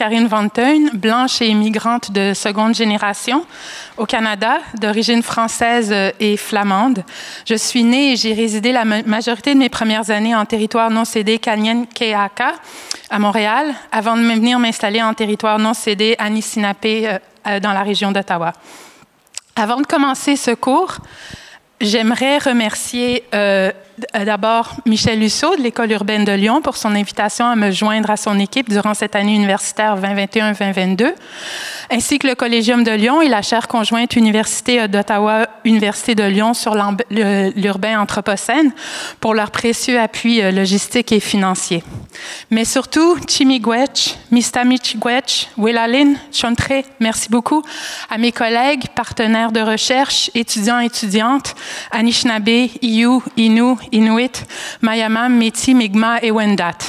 Karine Van Teun, blanche et immigrante de seconde génération au Canada, d'origine française et flamande. Je suis née et j'ai résidé la majorité de mes premières années en territoire non cédé Kanien'kehá:ka à Montréal, avant de venir m'installer en territoire non cédé Anishinaabe dans la région d'Ottawa. Avant de commencer ce cours, j'aimerais remercier d'abord Michel Husseau de l'École urbaine de Lyon pour son invitation à me joindre à son équipe durant cette année universitaire 2021-2022, ainsi que le Collégium de Lyon et la chaire conjointe Université d'Ottawa, Université de Lyon sur l'urbain anthropocène pour leur précieux appui logistique et financier. Mais surtout, Chimigwech, Mistamichgwech, Wilalin, Chontre, merci beaucoup à mes collègues, partenaires de recherche, étudiants et étudiantes, Anishinaabe, Iyu, Innu, Inuit, Mayamam, Métis, Mi'kmaq et Wendat.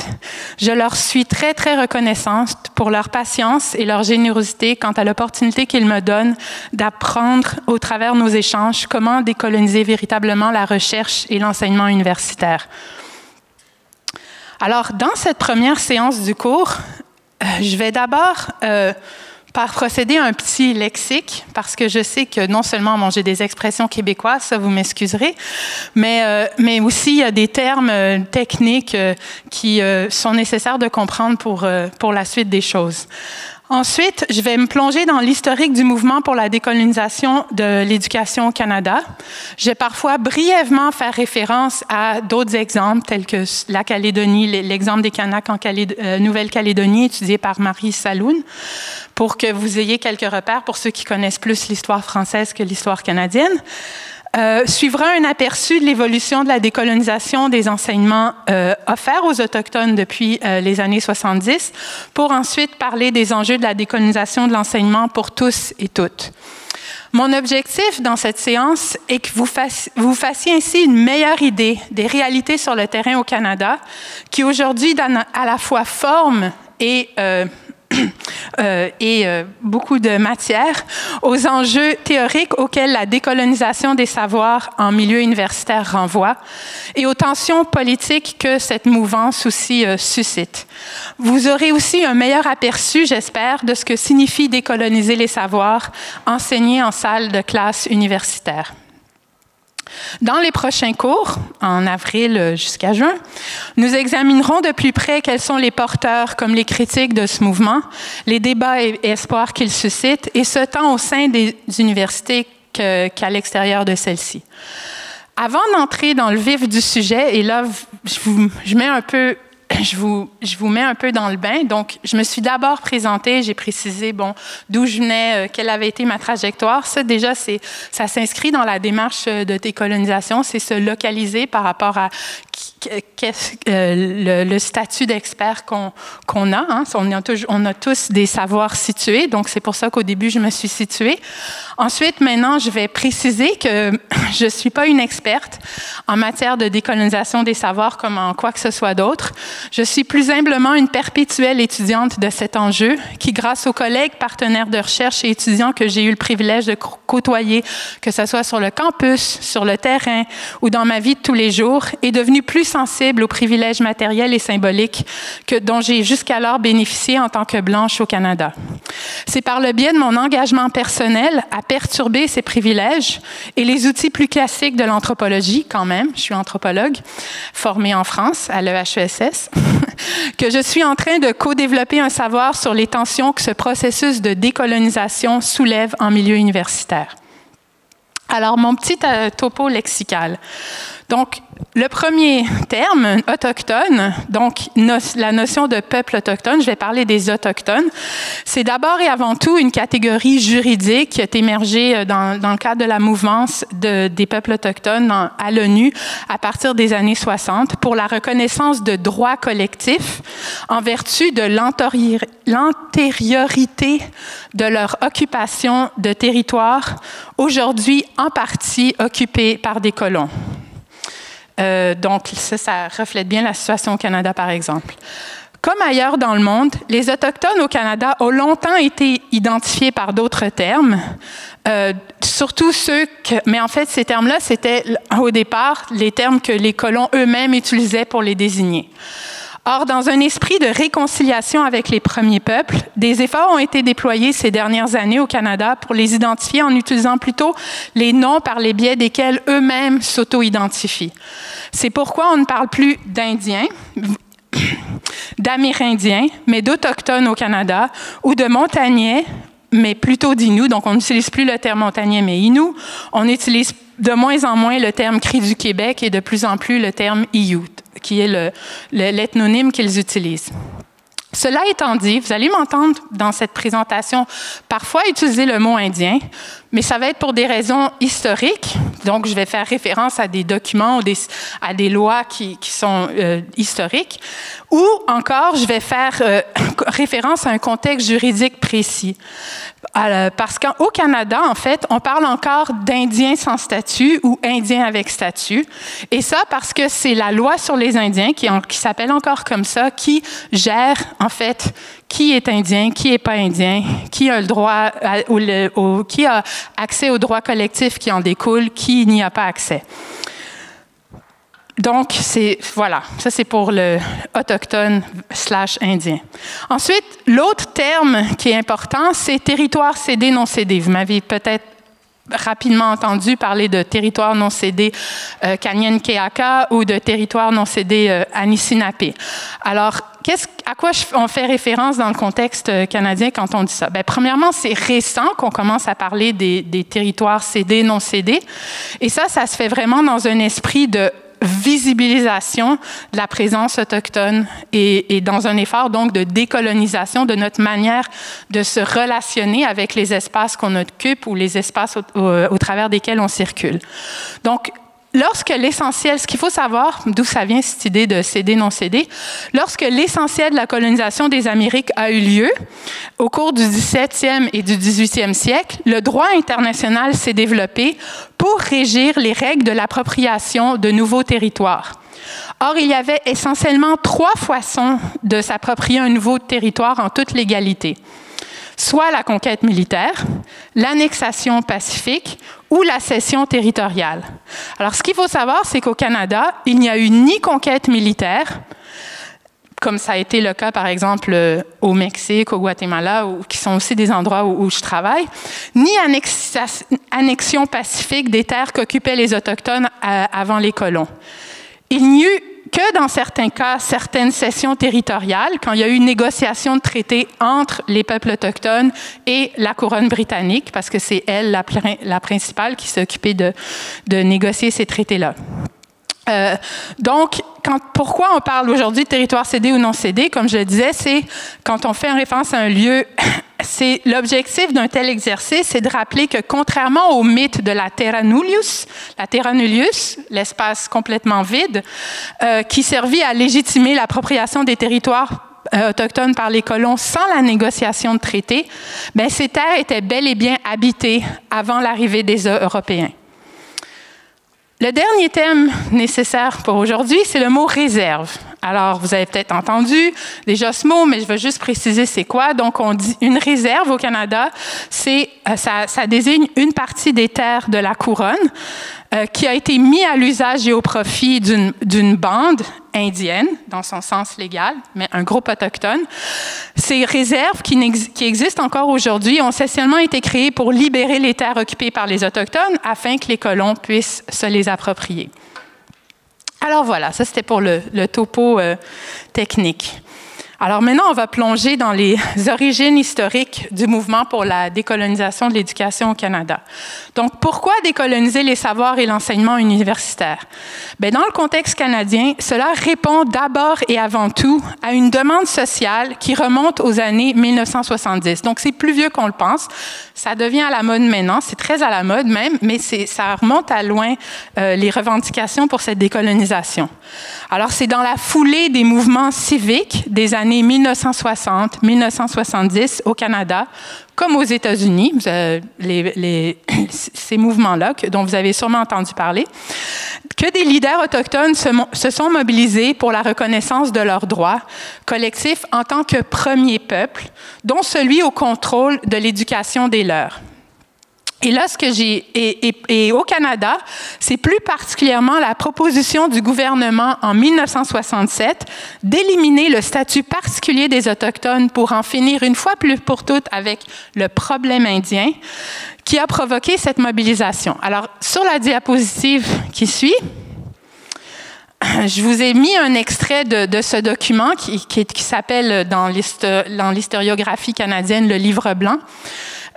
Je leur suis très, très reconnaissante pour leur patience et leur générosité quant à l'opportunité qu'ils me donnent d'apprendre au travers de nos échanges comment décoloniser véritablement la recherche et l'enseignement universitaire. Alors, dans cette première séance du cours, je vais d'abord par procéder à un petit lexique, parce que je sais que non seulement j'ai des expressions québécoises, ça vous m'excuserez, mais aussi il y a des termes techniques qui sont nécessaires de comprendre pour la suite des choses. Ensuite, je vais me plonger dans l'historique du mouvement pour la décolonisation de l'éducation au Canada. Je vais parfois brièvement faire référence à d'autres exemples, tels que la Calédonie, l'exemple des Kanaks en Nouvelle-Calédonie, étudié par Marie Saloun, pour que vous ayez quelques repères pour ceux qui connaissent plus l'histoire française que l'histoire canadienne. Suivra un aperçu de l'évolution de la décolonisation des enseignements offerts aux Autochtones depuis les années 70, pour ensuite parler des enjeux de la décolonisation de l'enseignement pour tous et toutes. Mon objectif dans cette séance est que vous fassiez ainsi une meilleure idée des réalités sur le terrain au Canada, qui aujourd'hui donnent à la fois forme et beaucoup de matière aux enjeux théoriques auxquels la décolonisation des savoirs en milieu universitaire renvoie et aux tensions politiques que cette mouvance aussi suscite. Vous aurez aussi un meilleur aperçu, j'espère, de ce que signifie décoloniser les savoirs enseignés en salle de classe universitaire. Dans les prochains cours, en avril jusqu'à juin, nous examinerons de plus près quels sont les porteurs comme les critiques de ce mouvement, les débats et espoirs qu'il suscite, et ce tant au sein des universités qu'à l'extérieur de celles-ci. Avant d'entrer dans le vif du sujet, et là, je vous mets un peu dans le bain. Donc, je me suis d'abord présentée, j'ai précisé d'où je venais, quelle avait été ma trajectoire. Ça, déjà, ça s'inscrit dans la démarche de décolonisation, c'est se localiser par rapport à le statut d'expert qu'on a. Hein. On a tous des savoirs situés, donc c'est pour ça qu'au début, je me suis située. Ensuite, maintenant, je vais préciser que je ne suis pas une experte en matière de décolonisation des savoirs comme en quoi que ce soit d'autre. Je suis plus humblement une perpétuelle étudiante de cet enjeu qui, grâce aux collègues, partenaires de recherche et étudiants que j'ai eu le privilège de côtoyer, que ce soit sur le campus, sur le terrain ou dans ma vie de tous les jours, est devenue plus sensible aux privilèges matériels et symboliques dont j'ai jusqu'alors bénéficié en tant que blanche au Canada. C'est par le biais de mon engagement personnel à perturber ces privilèges et les outils plus classiques de l'anthropologie, quand même, je suis anthropologue, formée en France à l'EHESS, que je suis en train de co-développer un savoir sur les tensions que ce processus de décolonisation soulève en milieu universitaire. Alors, mon petit topo lexical. Donc, le premier terme, autochtone, donc la notion de peuple autochtone, je vais parler des autochtones, c'est d'abord et avant tout une catégorie juridique qui a émergé dans le cadre de la mouvance des peuples autochtones à l'ONU à partir des années 60 pour la reconnaissance de droits collectifs en vertu de l'antériorité de leur occupation de territoires aujourd'hui en partie occupés par des colons. Donc, ça reflète bien la situation au Canada, par exemple. Comme ailleurs dans le monde, les Autochtones au Canada ont longtemps été identifiés par d'autres termes, surtout mais en fait, ces termes-là, c'était au départ les termes que les colons eux-mêmes utilisaient pour les désigner. Or, dans un esprit de réconciliation avec les premiers peuples, des efforts ont été déployés ces dernières années au Canada pour les identifier en utilisant plutôt les noms par les biais desquels eux-mêmes s'auto-identifient. C'est pourquoi on ne parle plus d'Indiens, d'Amérindiens, mais d'Autochtones au Canada, ou de Montagnais, mais plutôt d'Inuits. Donc, on n'utilise plus le terme Montagnais, mais Inuits. On utilise de moins en moins le terme Cris du Québec et de plus en plus le terme Iyut, qui est l'ethnonyme qu'ils utilisent. Cela étant dit, vous allez m'entendre dans cette présentation parfois utiliser le mot indien, mais ça va être pour des raisons historiques. Donc, je vais faire référence à des documents ou à des lois qui sont historiques. Ou encore, je vais faire référence à un contexte juridique précis. Parce qu'au Canada, en fait, on parle encore d'Indiens sans statut ou Indiens avec statut. Et ça parce que c'est la loi sur les Indiens, qui s'appelle encore comme ça, qui gère, en fait, qui est Indien, qui n'est pas Indien, qui a le droit, qui a accès aux droits collectifs qui en découlent, qui n'y a pas accès. Donc, voilà, ça c'est pour le autochtone / indien. Ensuite, l'autre terme qui est important, c'est territoire cédé, non cédé. Vous m'avez peut-être rapidement entendu parler de territoire non cédé Kanien'kehá:ka ou de territoire non cédé Anishinaabe. Alors, à quoi on fait référence dans le contexte canadien quand on dit ça? Bien, premièrement, c'est récent qu'on commence à parler des territoires cédés, non cédés. Et ça se fait vraiment dans un esprit de visibilisation de la présence autochtone et dans un effort donc de décolonisation de notre manière de se relationner avec les espaces qu'on occupe ou les espaces au travers desquels on circule. Donc, lorsque l'essentiel, ce qu'il faut savoir, d'où ça vient cette idée de cédé, non cédé, lorsque l'essentiel de la colonisation des Amériques a eu lieu, au cours du 17e et du 18e siècle, le droit international s'est développé pour régir les règles de l'appropriation de nouveaux territoires. Or, il y avait essentiellement 3 façons de s'approprier un nouveau territoire en toute légalité. Soit la conquête militaire, l'annexation pacifique ou la cession territoriale. Alors, ce qu'il faut savoir, c'est qu'au Canada, il n'y a eu ni conquête militaire, comme ça a été le cas, par exemple, au Mexique, au Guatemala, qui sont aussi des endroits où je travaille, ni annexion pacifique des terres qu'occupaient les Autochtones avant les colons. Il n'y eut que dans certains cas, certaines cessions territoriales, quand il y a eu une négociation de traité entre les peuples autochtones et la couronne britannique, parce que c'est elle la principale qui s'est occupée de négocier ces traités-là. Donc, pourquoi on parle aujourd'hui de territoire cédé ou non cédé? Comme je le disais, c'est quand on fait une référence à un lieu, l'objectif d'un tel exercice, c'est de rappeler que contrairement au mythe de la terra nullius, l'espace complètement vide, qui servit à légitimer l'appropriation des territoires autochtones par les colons sans la négociation de traité, bien, ces terres étaient bel et bien habitées avant l'arrivée des Européens. Le dernier thème nécessaire pour aujourd'hui, c'est le mot « réserve ». Alors, vous avez peut-être entendu déjà ce mot, mais je veux juste préciser c'est quoi. Donc, on dit une réserve au Canada, ça désigne une partie des terres de la couronne qui a été mise à l'usage et au profit d'une bande indienne, dans son sens légal, mais un groupe autochtone. Ces réserves qui existent encore aujourd'hui ont essentiellement été créées pour libérer les terres occupées par les Autochtones afin que les colons puissent se les approprier. Alors voilà, ça c'était pour le topo technique. Alors maintenant, on va plonger dans les origines historiques du mouvement pour la décolonisation de l'éducation au Canada. Donc, pourquoi décoloniser les savoirs et l'enseignement universitaire? Bien, dans le contexte canadien, cela répond d'abord et avant tout à une demande sociale qui remonte aux années 1970. Donc, c'est plus vieux qu'on le pense. Ça devient à la mode maintenant, c'est très à la mode même, mais ça remonte à loin les revendications pour cette décolonisation. Alors, c'est dans la foulée des mouvements civiques des années 1960-1970 au Canada, comme aux États-Unis, ces mouvements-là dont vous avez sûrement entendu parler, que des leaders autochtones se sont mobilisés pour la reconnaissance de leurs droits collectifs en tant que premier peuple, dont celui au contrôle de l'éducation des leurs. Et là, et au Canada, c'est plus particulièrement la proposition du gouvernement en 1967 d'éliminer le statut particulier des Autochtones pour en finir une fois plus pour toutes avec le problème indien qui a provoqué cette mobilisation. Alors, sur la diapositive qui suit, je vous ai mis un extrait de ce document qui s'appelle dans l'historiographie canadienne le Livre blanc.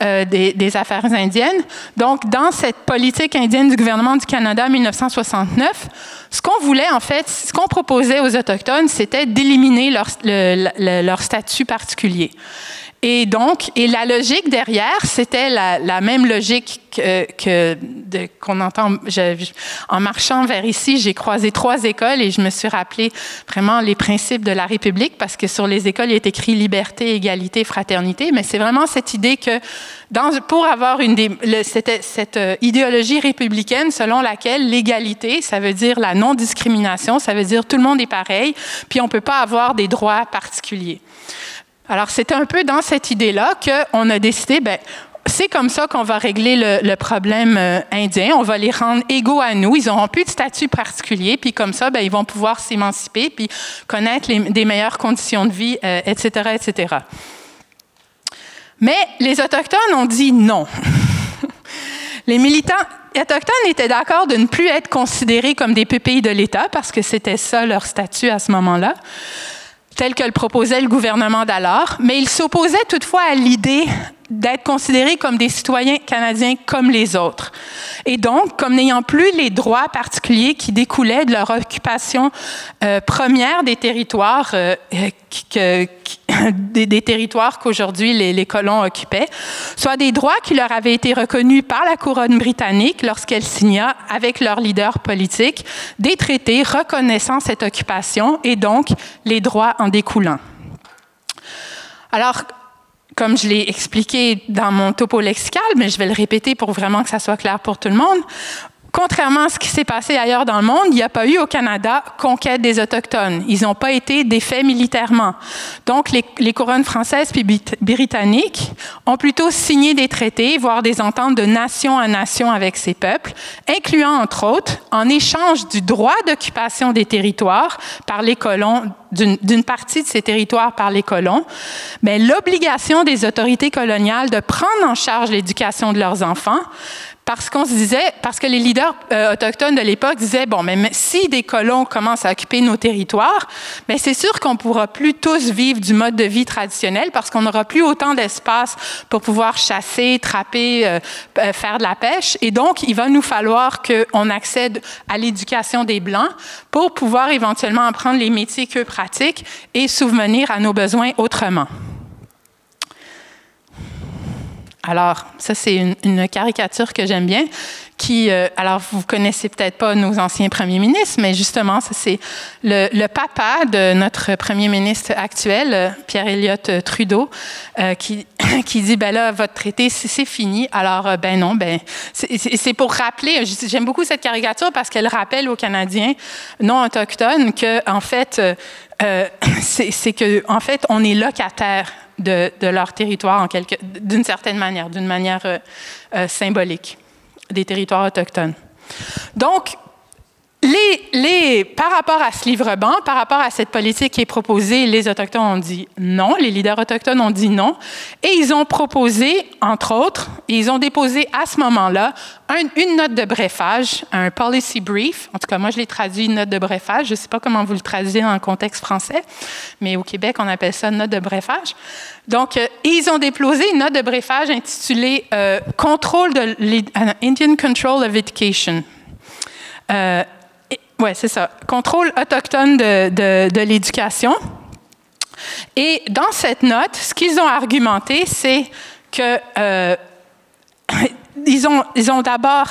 Des affaires indiennes. Donc, dans cette politique indienne du gouvernement du Canada en 1969, ce qu'on voulait, en fait, ce qu'on proposait aux Autochtones, c'était d'éliminer leur statut particulier. Et donc, la logique derrière, c'était la même logique qu'on entend. En marchant vers ici, j'ai croisé 3 écoles et je me suis rappelé vraiment les principes de la République parce que sur les écoles, il est écrit liberté, égalité, fraternité. Mais c'est vraiment cette idée que pour avoir cette idéologie républicaine selon laquelle l'égalité, ça veut dire la non-discrimination, ça veut dire tout le monde est pareil, puis on ne peut pas avoir des droits particuliers. Alors, c'était un peu dans cette idée-là qu'on a décidé, c'est comme ça qu'on va régler le problème indien. On va les rendre égaux à nous. Ils n'auront plus de statut particulier. Puis comme ça, ils vont pouvoir s'émanciper puis connaître des meilleures conditions de vie, etc., etc. Mais les Autochtones ont dit non. Les militants autochtones étaient d'accord de ne plus être considérés comme des pupilles de l'État parce que c'était ça leur statut à ce moment-là, tel que le proposait le gouvernement d'alors, mais ils s'opposaient toutefois à l'idée d'être considérés comme des citoyens canadiens comme les autres. Et donc, comme n'ayant plus les droits particuliers qui découlaient de leur occupation première des territoires, des territoires qu'aujourd'hui les colons occupaient, soit des droits qui leur avaient été reconnus par la couronne britannique lorsqu'elle signa, avec leurs leaders politiques, des traités reconnaissant cette occupation et donc les droits en découlant. Alors, comme je l'ai expliqué dans mon topo lexical, mais je vais le répéter pour vraiment que ça soit clair pour tout le monde, contrairement à ce qui s'est passé ailleurs dans le monde, il n'y a pas eu au Canada conquête des Autochtones. Ils n'ont pas été défaits militairement. Donc, les couronnes françaises puis britanniques ont plutôt signé des traités, voire des ententes de nation à nation avec ces peuples, incluant, entre autres, en échange du droit d'occupation des territoires par les colons, d'une partie de ces territoires par les colons, mais l'obligation des autorités coloniales de prendre en charge l'éducation de leurs enfants, parce que les leaders autochtones de l'époque disaient, mais si des colons commencent à occuper nos territoires, c'est sûr qu'on ne pourra plus tous vivre du mode de vie traditionnel parce qu'on n'aura plus autant d'espace pour pouvoir chasser, trapper, faire de la pêche. Et donc, il va nous falloir qu'on accède à l'éducation des Blancs pour pouvoir éventuellement apprendre les métiers qu'eux pratiquent et subvenir à nos besoins autrement. Alors, ça, c'est une caricature que j'aime bien, alors, vous connaissez peut-être pas nos anciens premiers ministres, mais justement, ça, c'est le papa de notre premier ministre actuel, Pierre Elliott Trudeau, qui dit, là, votre traité, c'est fini. Alors, non, c'est pour rappeler, j'aime beaucoup cette caricature parce qu'elle rappelle aux Canadiens non autochtones qu'en fait, en fait, on est locataire de leur territoire d'une certaine manière, d'une manière symbolique, des territoires autochtones. Donc, par rapport à ce livre-blanc, par rapport à cette politique qui est proposée, les Autochtones ont dit non, les leaders autochtones ont dit non, et ils ont proposé, entre autres, et ils ont déposé à ce moment-là une note de brefage, un policy brief. En tout cas, moi, je l'ai traduit une note de brefage. Je ne sais pas comment vous le traduisez dans le contexte français, mais au Québec, on appelle ça une note de brefage. Donc, ils ont déposé une note de brefage intitulée Contrôle de Indian Control of Education. Oui, c'est ça. Contrôle autochtone de l'éducation. Et dans cette note, ce qu'ils ont argumenté, c'est que ils ont d'abord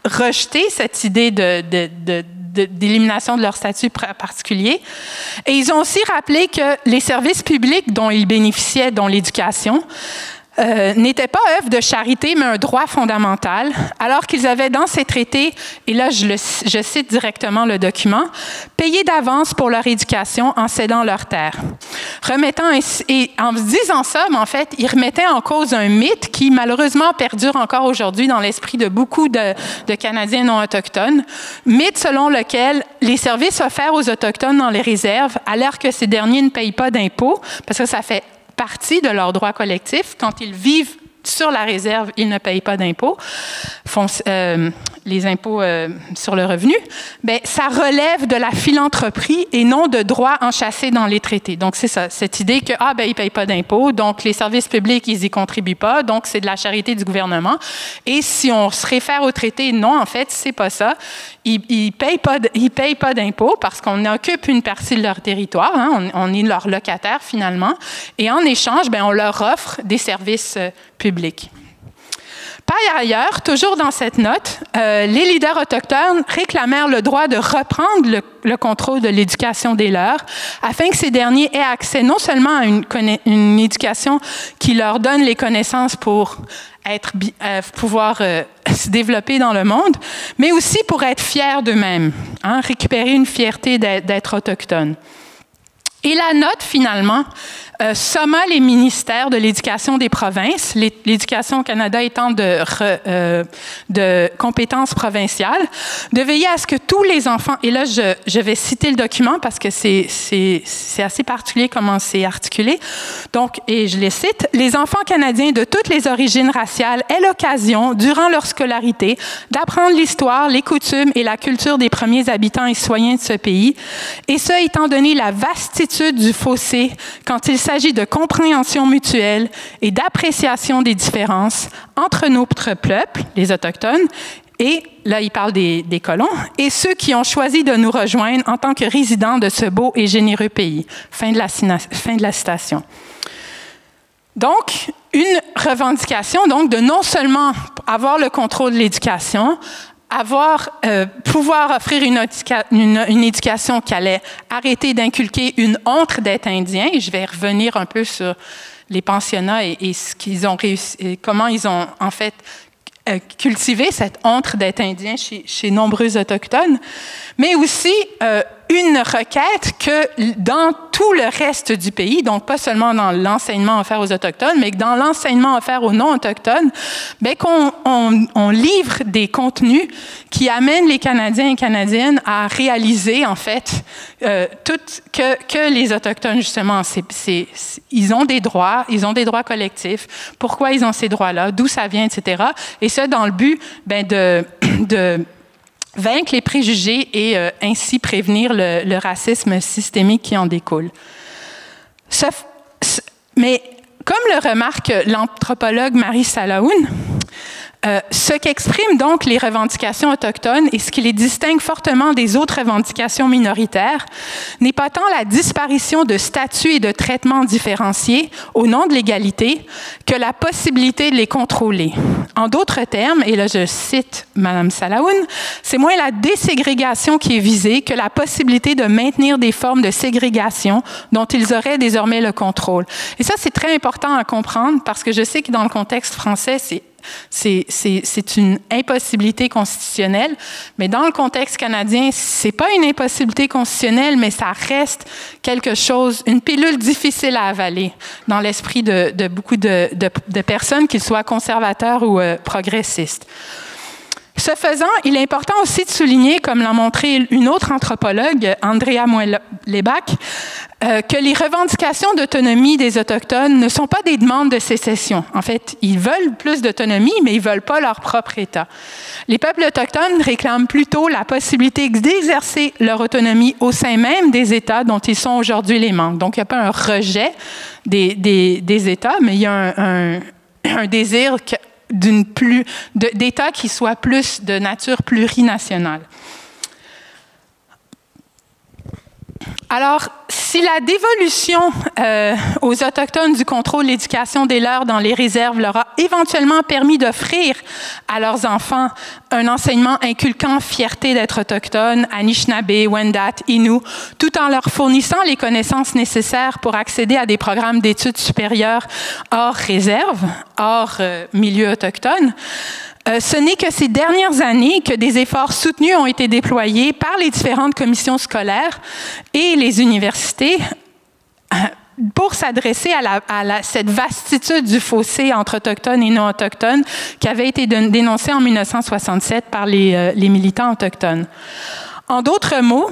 rejeté cette idée d'élimination de leur statut particulier. Et ils ont aussi rappelé que les services publics dont ils bénéficiaient, dont l'éducation, n'était pas œuvre de charité, mais un droit fondamental, alors qu'ils avaient dans ces traités, et là je cite directement le document, payé d'avance pour leur éducation en cédant leurs terres. Et en disant ça, en fait, ils remettaient en cause un mythe qui malheureusement perdure encore aujourd'hui dans l'esprit de beaucoup de Canadiens non autochtones, mythe selon lequel les services offerts aux Autochtones dans les réserves, alors que ces derniers ne payent pas d'impôts, parce que ça fait partie de leurs droits collectifs. Quand ils vivent sur la réserve, ils ne payent pas d'impôts, les impôts sur le revenu. Bien, ça relève de la philanthropie et non de droits enchâssés dans les traités. Donc, c'est ça, cette idée que, ils ne payent pas d'impôts, donc les services publics, ils n'y contribuent pas, donc c'est de la charité du gouvernement. Et si on se réfère au traité, non, en fait, c'est pas ça. Ils ne payent pas d'impôts parce qu'on occupe une partie de leur territoire, hein, on est leur locataire finalement, et en échange, bien, on leur offre des services publics. Par ailleurs, toujours dans cette note, les leaders autochtones réclamèrent le droit de reprendre le contrôle de l'éducation des leurs afin que ces derniers aient accès non seulement à une éducation qui leur donne les connaissances pour pouvoir se développer dans le monde, mais aussi pour être fiers d'eux-mêmes, hein, récupérer une fierté d'être autochtones. Et la note, finalement, somma les ministères de l'Éducation des provinces, l'Éducation au Canada étant de compétences provinciales, de veiller à ce que tous les enfants, et là je vais citer le document parce que c'est assez particulier comment c'est articulé, donc, et je les cite, « Les enfants canadiens de toutes les origines raciales aient l'occasion, durant leur scolarité, d'apprendre l'histoire, les coutumes et la culture des premiers habitants et citoyens de ce pays, et ce, étant donné la vastitude du fossé quand il s'agit de compréhension mutuelle et d'appréciation des différences entre notre peuple, les Autochtones, et là, il parle des colons, et ceux qui ont choisi de nous rejoindre en tant que résidents de ce beau et généreux pays. » Fin de la citation. Donc, une revendication donc, de non seulement avoir le contrôle de l'éducation, pouvoir offrir une éducation qui allait arrêter d'inculquer une honte d'être indien. Et je vais revenir un peu sur les pensionnats et ce qu'ils ont réussi, et comment ils ont en fait cultivé cette honte d'être indien chez nombreux Autochtones, mais aussi une requête que dans tout le reste du pays, donc pas seulement dans l'enseignement offert aux Autochtones, mais que dans l'enseignement offert aux non-autochtones, bien qu'on livre des contenus qui amènent les Canadiens et Canadiennes à réaliser, en fait, que les Autochtones, justement, ils ont des droits collectifs, pourquoi ils ont ces droits-là, d'où ça vient, etc. Et ça, dans le but de vaincre les préjugés et ainsi prévenir le racisme systémique qui en découle. Mais comme le remarque l'anthropologue Marie Salaoun, ce qu'expriment donc les revendications autochtones et ce qui les distingue fortement des autres revendications minoritaires n'est pas tant la disparition de statuts et de traitements différenciés au nom de l'égalité que la possibilité de les contrôler. En d'autres termes, et là je cite Mme Salaoun, c'est moins la déségrégation qui est visée que la possibilité de maintenir des formes de ségrégation dont ils auraient désormais le contrôle. Et ça, c'est très important à comprendre parce que je sais que dans le contexte français, c'est une impossibilité constitutionnelle, mais dans le contexte canadien, c'est pas une impossibilité constitutionnelle, mais ça reste quelque chose, une pilule difficile à avaler dans l'esprit de beaucoup de personnes, qu'ils soient conservateurs ou progressistes. Ce faisant, il est important aussi de souligner, comme l'a montré une autre anthropologue, Andrea Muelebach, que les revendications d'autonomie des Autochtones ne sont pas des demandes de sécession. En fait, ils veulent plus d'autonomie, mais ils ne veulent pas leur propre État. Les peuples autochtones réclament plutôt la possibilité d'exercer leur autonomie au sein même des États dont ils sont aujourd'hui les membres. Donc, il n'y a pas un rejet des États, mais il y a un désir d'États qui soient plus de nature plurinationale. Alors, Si la dévolution aux Autochtones du contrôle de l'éducation des leurs dans les réserves leur a éventuellement permis d'offrir à leurs enfants un enseignement inculquant fierté d'être autochtones, Anishinaabe, Wendat, Innu, tout en leur fournissant les connaissances nécessaires pour accéder à des programmes d'études supérieures hors réserve, hors milieu autochtone, ce n'est que ces dernières années que des efforts soutenus ont été déployés par les différentes commissions scolaires et les universités pour s'adresser à cette vastitude du fossé entre autochtones et non-autochtones qui avait été dénoncée en 1967 par les militants autochtones. En d'autres mots,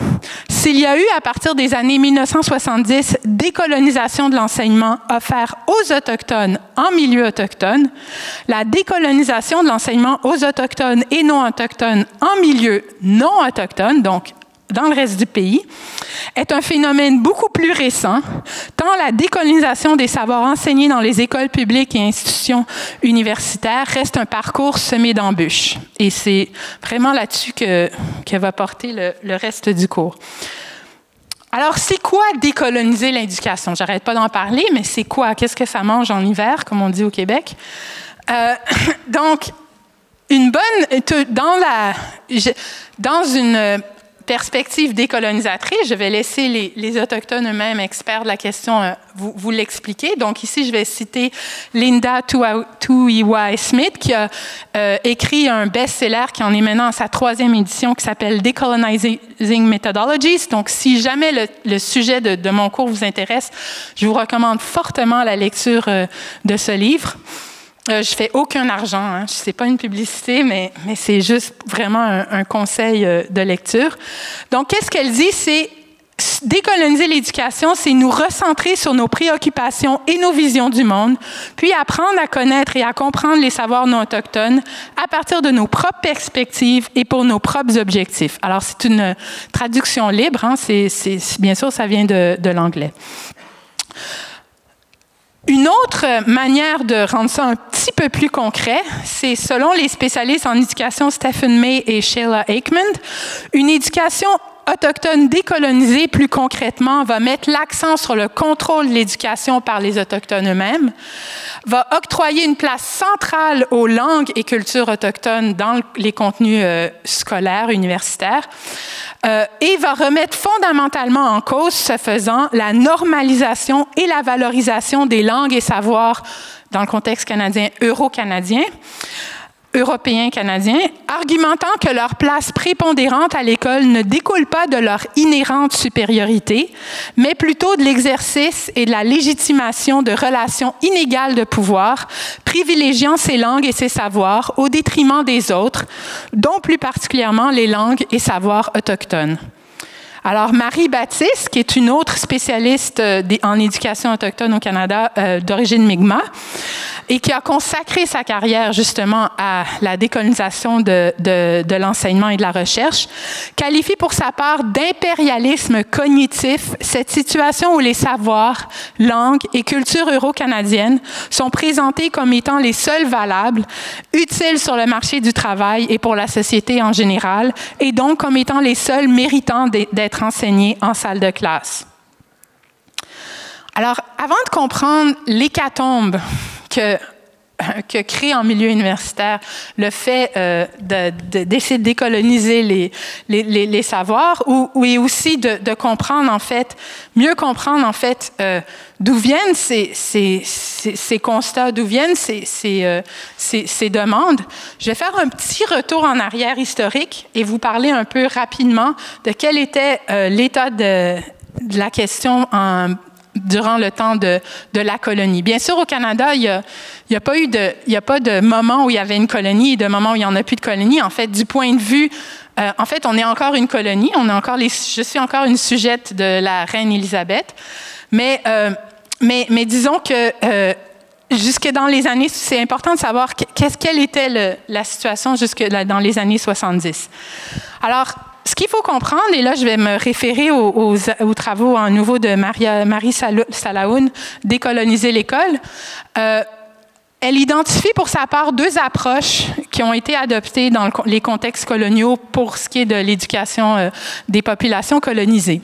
s'il y a eu à partir des années 1970 décolonisation de l'enseignement offert aux Autochtones en milieu autochtone, la décolonisation de l'enseignement aux Autochtones et non-autochtones en milieu non autochtone, donc dans le reste du pays, est un phénomène beaucoup plus récent, tant la décolonisation des savoirs enseignés dans les écoles publiques et institutions universitaires reste un parcours semé d'embûches. Et c'est vraiment là-dessus que va porter le reste du cours. Alors, c'est quoi décoloniser l'éducation? J'arrête pas d'en parler, mais c'est quoi? Qu'est-ce que ça mange en hiver, comme on dit au Québec? Donc, dans une perspective décolonisatrice, je vais laisser les Autochtones eux-mêmes, experts de la question, vous l'expliquer. Donc ici, je vais citer Linda Tuhiwai-Smith, qui a écrit un best-seller qui en est maintenant à sa 3e édition, qui s'appelle Decolonizing Methodologies. Donc, si jamais le sujet de mon cours vous intéresse, je vous recommande fortement la lecture de ce livre. Je fais aucun argent, hein. C'est pas une publicité, mais c'est juste vraiment un conseil de lecture. Donc, qu'est-ce qu'elle dit? C'est décoloniser l'éducation, c'est nous recentrer sur nos préoccupations et nos visions du monde, puis apprendre à connaître et à comprendre les savoirs non autochtones à partir de nos propres perspectives et pour nos propres objectifs. Alors, c'est une traduction libre, hein. Bien sûr, ça vient de l'anglais. Une autre manière de rendre ça un petit peu plus concret, c'est selon les spécialistes en éducation Stephen May et Sheila Aikman, une éducation autochtone décolonisée, plus concrètement, va mettre l'accent sur le contrôle de l'éducation par les Autochtones eux-mêmes, va octroyer une place centrale aux langues et cultures autochtones dans les contenus scolaires, universitaires, et va remettre fondamentalement en cause, ce faisant, la normalisation et la valorisation des langues et savoirs dans le contexte canadien, européen-canadien, argumentant que leur place prépondérante à l'école ne découle pas de leur inhérente supériorité, mais plutôt de l'exercice et de la légitimation de relations inégales de pouvoir, privilégiant ces langues et ces savoirs au détriment des autres, dont plus particulièrement les langues et savoirs autochtones. Alors, Marie Baptiste, qui est une autre spécialiste en éducation autochtone au Canada d'origine Mi'kmaq, et qui a consacré sa carrière justement à la décolonisation de l'enseignement et de la recherche, qualifie pour sa part d'impérialisme cognitif cette situation où les savoirs, langues et cultures euro-canadiennes sont présentés comme étant les seuls valables, utiles sur le marché du travail et pour la société en général, et donc comme étant les seuls méritants d'être enseignés en salle de classe. Alors, avant de comprendre l'hécatombe que crée en milieu universitaire le fait d'essayer de décoloniser les savoirs, et aussi de comprendre, en fait, mieux comprendre, en fait, d'où viennent ces constats, d'où viennent ces demandes. Je vais faire un petit retour en arrière historique et vous parler un peu rapidement de quel était l'état de la question durant le temps de la colonie. Bien sûr, au Canada, il y a pas de moment où il y avait une colonie et de moment où il n'y en a plus de colonie. En fait, du point de vue, en fait, on est encore une colonie. Je suis encore une sujette de la reine Élisabeth. Mais disons que jusque dans les années, c'est important de savoir quelle était la situation jusque dans les années 70. Alors, ce qu'il faut comprendre, et là, je vais me référer aux travaux en nouveau de Marie Salahoun, Décoloniser l'école. Elle identifie pour sa part deux approches qui ont été adoptées dans les contextes coloniaux pour ce qui est de l'éducation des populations colonisées.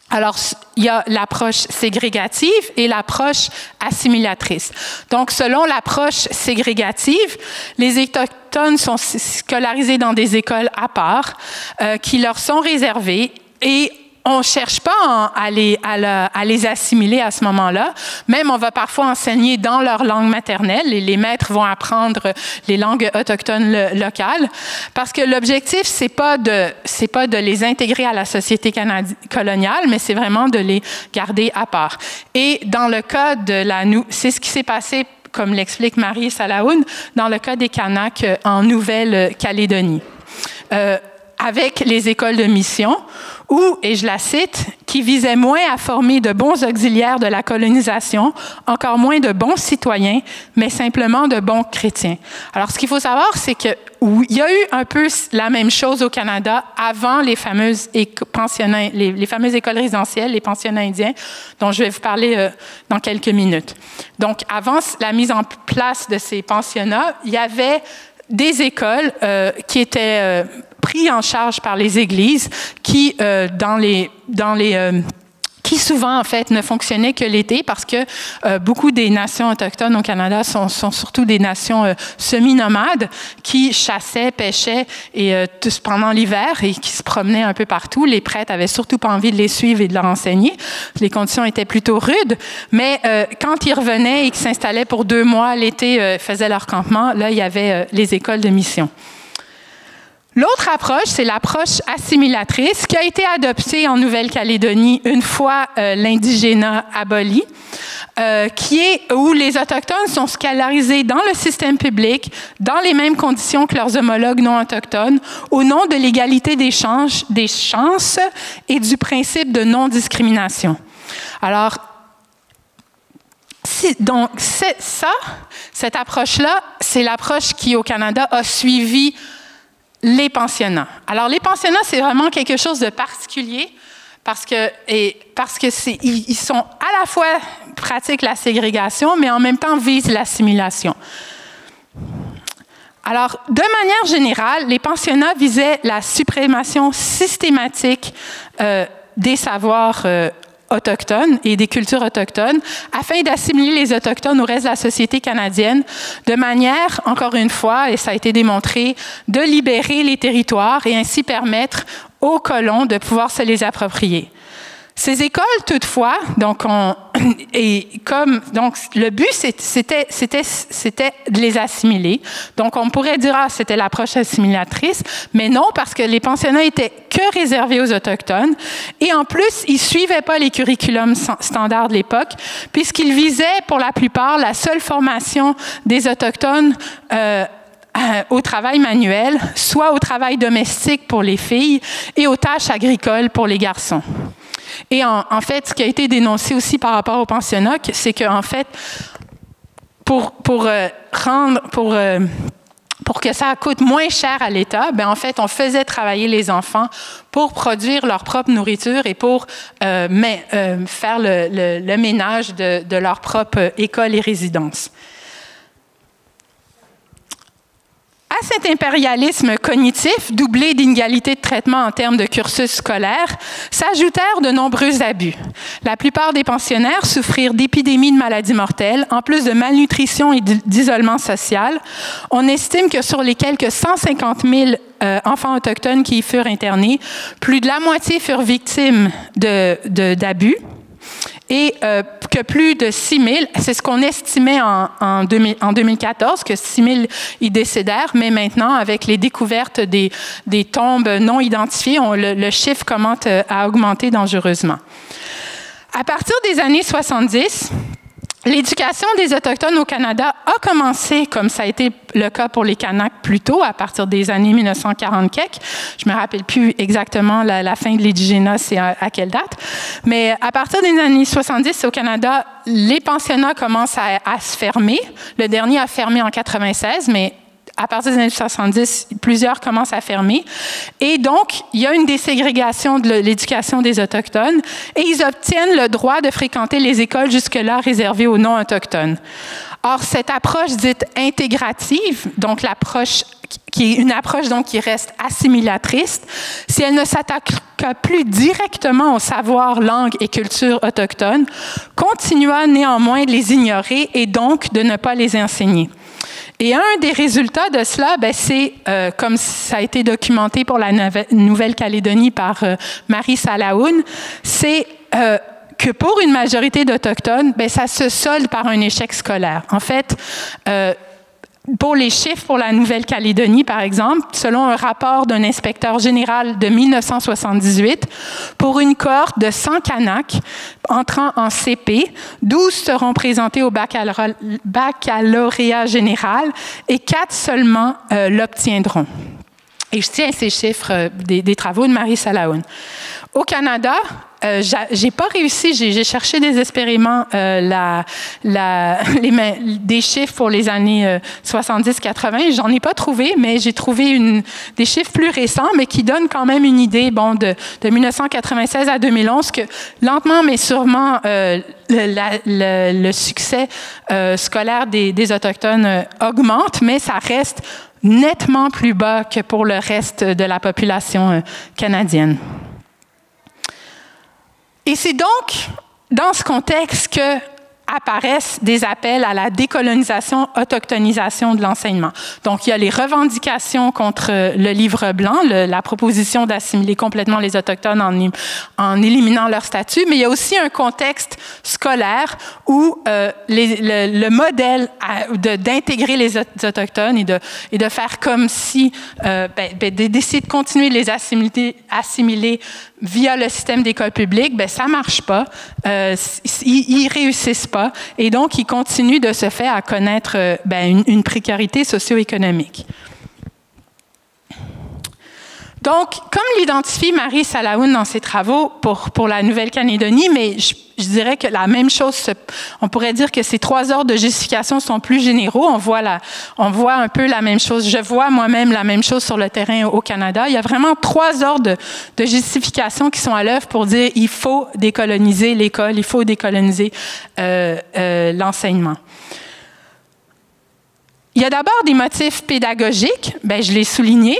Alors, il y a l'approche ségrégative et l'approche assimilatrice. Donc, selon l'approche ségrégative, les Autochtones sont scolarisés dans des écoles à part qui leur sont réservées et on ne cherche pas à les assimiler à ce moment-là. Même, on va parfois enseigner dans leur langue maternelle et les maîtres vont apprendre les langues autochtones locales parce que l'objectif, c'est pas de les intégrer à la société coloniale, mais c'est vraiment de les garder à part. Et dans le cas c'est ce qui s'est passé, comme l'explique Marie Salahoun, dans le cas des Kanaks en Nouvelle-Calédonie. Avec les écoles de mission, où, et je la cite, qui visaient moins à former de bons auxiliaires de la colonisation, encore moins de bons citoyens, mais simplement de bons chrétiens. Alors, ce qu'il faut savoir, c'est qu'il y a eu un peu la même chose au Canada avant les fameuses pensionnats, les fameuses écoles résidentielles, les pensionnats indiens, dont je vais vous parler dans quelques minutes. Donc, avant la mise en place de ces pensionnats, il y avait des écoles qui étaient pris en charge par les églises qui, qui souvent, en fait, ne fonctionnaient que l'été parce que beaucoup des nations autochtones au Canada sont surtout des nations semi-nomades qui chassaient, pêchaient pendant l'hiver et qui se promenaient un peu partout. Les prêtres avaient surtout pas envie de les suivre et de leur enseigner. Les conditions étaient plutôt rudes, mais quand ils revenaient et qu'ils s'installaient pour 2 mois, l'été, faisaient leur campement, là, il y avait les écoles de mission. L'autre approche, c'est l'approche assimilatrice qui a été adoptée en Nouvelle-Calédonie une fois l'indigénat aboli, où les Autochtones sont scolarisés dans le système public, dans les mêmes conditions que leurs homologues non autochtones, au nom de l'égalité des chances et du principe de non-discrimination. Alors, donc, cette approche-là, c'est l'approche qui, au Canada, a suivi les pensionnats. Alors, les pensionnats, c'est vraiment quelque chose de particulier parce que ils sont à la fois pratiquent la ségrégation, mais en même temps visent l'assimilation. Alors, de manière générale, les pensionnats visaient la suprémation systématique des savoirs autochtones et des cultures autochtones afin d'assimiler les Autochtones au reste de la société canadienne de manière, encore une fois, et ça a été démontré, de libérer les territoires et ainsi permettre aux colons de pouvoir se les approprier. Ces écoles, toutefois, donc le but, c'était de les assimiler. Donc, on pourrait dire, c'était l'approche assimilatrice, mais non, parce que les pensionnats étaient que réservés aux Autochtones. Et en plus, ils suivaient pas les curriculums standards de l'époque, puisqu'ils visaient, pour la plupart, la seule formation des Autochtones au travail manuel, soit au travail domestique pour les filles et aux tâches agricoles pour les garçons. Et en fait, ce qui a été dénoncé aussi par rapport au pensionnat, c'est qu'en fait, pour que ça coûte moins cher à l'État, en fait, on faisait travailler les enfants pour produire leur propre nourriture et pour faire le ménage de leur propre école et résidence. À cet impérialisme cognitif, doublé d'inégalités de traitement en termes de cursus scolaire, s'ajoutèrent de nombreux abus. La plupart des pensionnaires souffrirent d'épidémies de maladies mortelles, en plus de malnutrition et d'isolement social. On estime que sur les quelques 150 000 enfants autochtones qui y furent internés, plus de la moitié furent victimes d'abus. Et que plus de 6 000, c'est ce qu'on estimait en 2014, que 6 000 y décédèrent, mais maintenant, avec les découvertes des tombes non identifiées, le chiffre commence à augmenter dangereusement. À partir des années 70, l'éducation des Autochtones au Canada a commencé, comme ça a été le cas pour les Kanaks plus tôt, à partir des années 1940 quelques. Je ne me rappelle plus exactement la fin de l'indigénat, c'est à quelle date. Mais à partir des années 70 au Canada, les pensionnats commencent à se fermer. Le dernier a fermé en 96, mais à partir des années 70, plusieurs commencent à fermer. Et donc, il y a une déségrégation de l'éducation des Autochtones et ils obtiennent le droit de fréquenter les écoles jusque-là réservées aux non-autochtones. Or, cette approche dite intégrative, donc l'approche qui est une approche donc qui reste assimilatrice, si elle ne s'attaque plus directement au savoir, langue et culture autochtones, continua néanmoins de les ignorer et donc de ne pas les enseigner. Et un des résultats de cela, c'est, comme ça a été documenté pour la Nouvelle-Calédonie par Marie Salaoun, c'est que pour une majorité d'Autochtones, ça se solde par un échec scolaire. En fait, pour les chiffres pour la Nouvelle-Calédonie, par exemple, selon un rapport d'un inspecteur général de 1978, pour une cohorte de 100 Kanaks entrant en CP, 12 seront présentés au baccalauréat général et 4 seulement l'obtiendront. Et je tiens ces chiffres des travaux de Marie Salaoun. Au Canada, j'ai pas réussi, j'ai cherché désespérément des chiffres pour les années 70-80. J'en ai pas trouvé, mais j'ai trouvé des chiffres plus récents, mais qui donnent quand même une idée de 1996 à 2011 que lentement mais sûrement le succès scolaire des Autochtones augmente, mais ça reste nettement plus bas que pour le reste de la population canadienne. Et c'est donc dans ce contexte que apparaissent des appels à la décolonisation, autochtonisation de l'enseignement. Donc, il y a les revendications contre le livre blanc, la proposition d'assimiler complètement les Autochtones en éliminant leur statut, mais il y a aussi un contexte scolaire où le modèle d'intégrer les Autochtones et de faire comme si, d'essayer de continuer de les assimiler via le système d'école publique, ça marche pas. Ils réussissent pas. Et donc, ils continuent de ce fait à connaître une précarité socio-économique. Donc, comme l'identifie Marie Salaoun dans ses travaux pour la Nouvelle-Calédonie, mais je dirais que la même chose, on pourrait dire que ces 3 ordres de justification sont plus généraux. On voit un peu la même chose. Je vois moi-même la même chose sur le terrain au Canada. Il y a vraiment 3 ordres de justification qui sont à l'œuvre pour dire il faut décoloniser l'école, il faut décoloniser l'enseignement. Il y a d'abord des motifs pédagogiques, je l'ai souligné,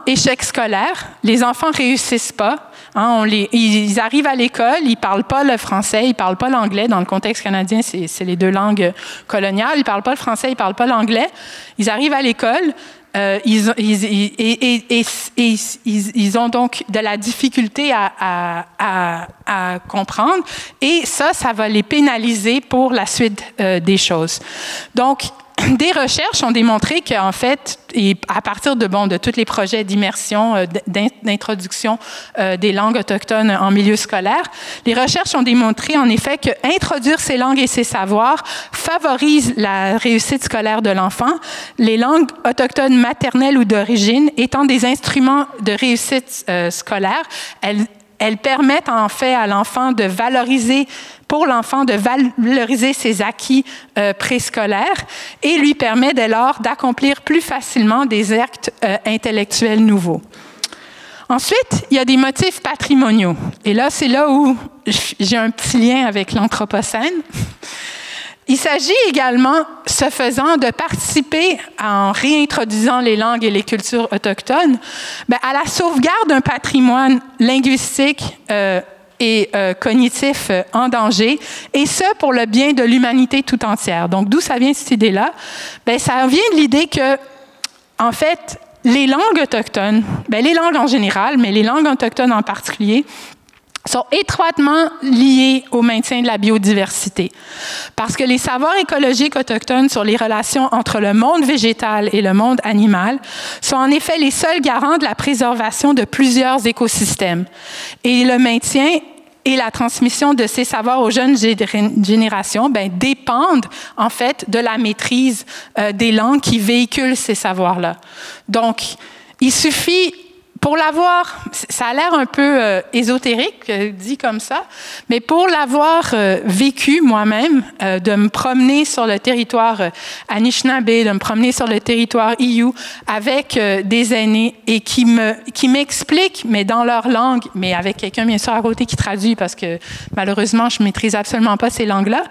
échec scolaire, les enfants ne réussissent pas, ils arrivent à l'école, ils ne parlent pas le français, ils ne parlent pas l'anglais, dans le contexte canadien, c'est les 2 langues coloniales, ils ne parlent pas le français, ils ne parlent pas l'anglais, ils arrivent à l'école, ils ont donc de la difficulté à comprendre, et ça va les pénaliser pour la suite des choses. Donc, des recherches ont démontré qu'en fait, et à partir de tous les projets d'immersion, d'introduction des langues autochtones en milieu scolaire, les recherches ont démontré en effet qu'introduire ces langues et ces savoirs favorise la réussite scolaire de l'enfant, les langues autochtones maternelles ou d'origine étant des instruments de réussite scolaire. Elles permettent en fait à l'enfant de valoriser ses acquis préscolaires et lui permet dès lors d'accomplir plus facilement des actes intellectuels nouveaux. Ensuite, il y a des motifs patrimoniaux. Et là, c'est là où j'ai un petit lien avec l'Anthropocène. Il s'agit également, ce faisant, de participer, en réintroduisant les langues et les cultures autochtones, à la sauvegarde d'un patrimoine linguistique et cognitif en danger, et ce, pour le bien de l'humanité tout entière. Donc, d'où ça vient cette idée-là? Ça vient de l'idée que, en fait, les langues autochtones, les langues en général, mais les langues autochtones en particulier, sont étroitement liées au maintien de la biodiversité. Parce que les savoirs écologiques autochtones sur les relations entre le monde végétal et le monde animal sont en effet les seuls garants de la préservation de plusieurs écosystèmes. Et le maintien et la transmission de ces savoirs aux jeunes générations dépendent en fait de la maîtrise des langues qui véhiculent ces savoirs-là. Donc, il suffit... Pour l'avoir, ça a l'air un peu ésotérique, dit comme ça, mais pour l'avoir vécu moi-même, de me promener sur le territoire Anishinaabe, de me promener sur le territoire Iyu avec des aînés et qui m'expliquent, mais dans leur langue, mais avec quelqu'un bien sûr à côté qui traduit parce que malheureusement je maîtrise absolument pas ces langues-là,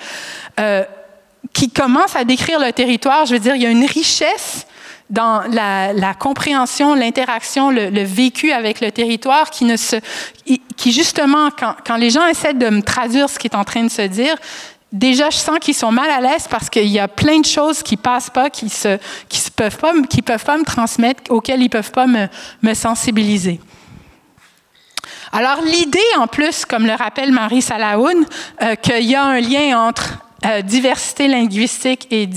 qui commencent à décrire le territoire. Je veux dire, il y a une richesse dans la compréhension, l'interaction, le vécu avec le territoire qui justement, quand les gens essaient de me traduire ce qui est en train de se dire, déjà, je sens qu'ils sont mal à l'aise parce qu'il y a plein de choses qui passent pas, qui peuvent pas me transmettre, auxquelles ils peuvent pas me sensibiliser. Alors, l'idée, en plus, comme le rappelle Marie Salahoun, qu'il y a un lien entre diversité linguistique et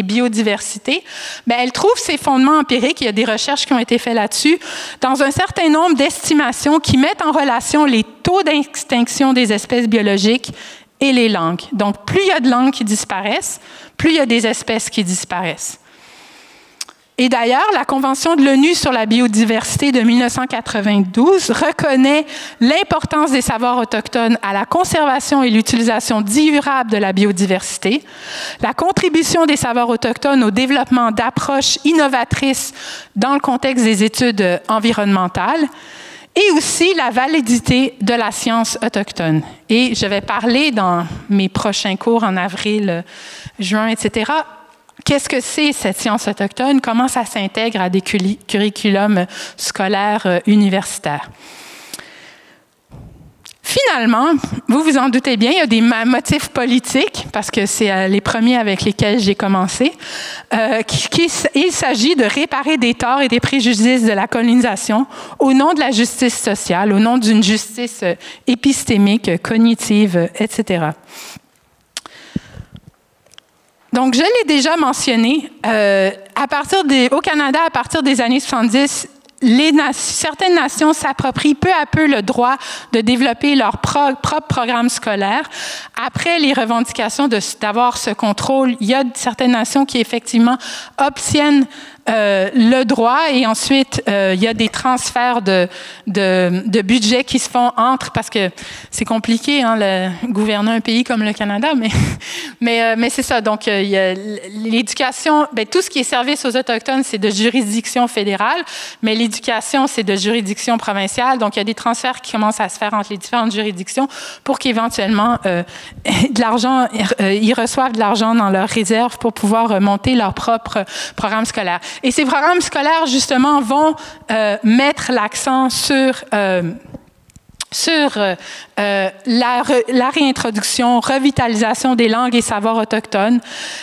biodiversité, bien, elle trouve ses fondements empiriques, il y a des recherches qui ont été faites là-dessus, dans un certain nombre d'estimations qui mettent en relation les taux d'extinction des espèces biologiques et les langues. Donc, plus il y a de langues qui disparaissent, plus il y a des espèces qui disparaissent. Et d'ailleurs, la Convention de l'ONU sur la biodiversité de 1992 reconnaît l'importance des savoirs autochtones à la conservation et l'utilisation durable de la biodiversité, la contribution des savoirs autochtones au développement d'approches innovatrices dans le contexte des études environnementales, et aussi la validité de la science autochtone. Et je vais parler dans mes prochains cours en avril, juin, etc., qu'est-ce que c'est cette science autochtone? Comment ça s'intègre à des curriculums scolaires universitaires? Finalement, vous vous en doutez bien, il y a des motifs politiques, parce que c'est les premiers avec lesquels j'ai commencé. Il s'agit de réparer des torts et des préjudices de la colonisation au nom de la justice sociale, au nom d'une justice épistémique, cognitive, etc. Donc, je l'ai déjà mentionné, au Canada, à partir des années 70, certaines nations s'approprient peu à peu le droit de développer leur propre programme scolaire. Après les revendications d'avoir ce contrôle, il y a certaines nations qui, effectivement, obtiennent le droit et ensuite, il y a des transferts de budget qui se font parce que c'est compliqué, hein, gouverner un pays comme le Canada, mais c'est ça. Donc, il y a l'éducation, tout ce qui est service aux Autochtones, c'est de juridiction fédérale, mais l'éducation, c'est de juridiction provinciale. Donc, il y a des transferts qui commencent à se faire entre les différentes juridictions pour qu'éventuellement, ils reçoivent de l'argent dans leurs réserves pour pouvoir monter leur propre programme scolaire. Et ces programmes scolaires, justement, vont mettre l'accent sur la réintroduction, revitalisation des langues et savoirs autochtones,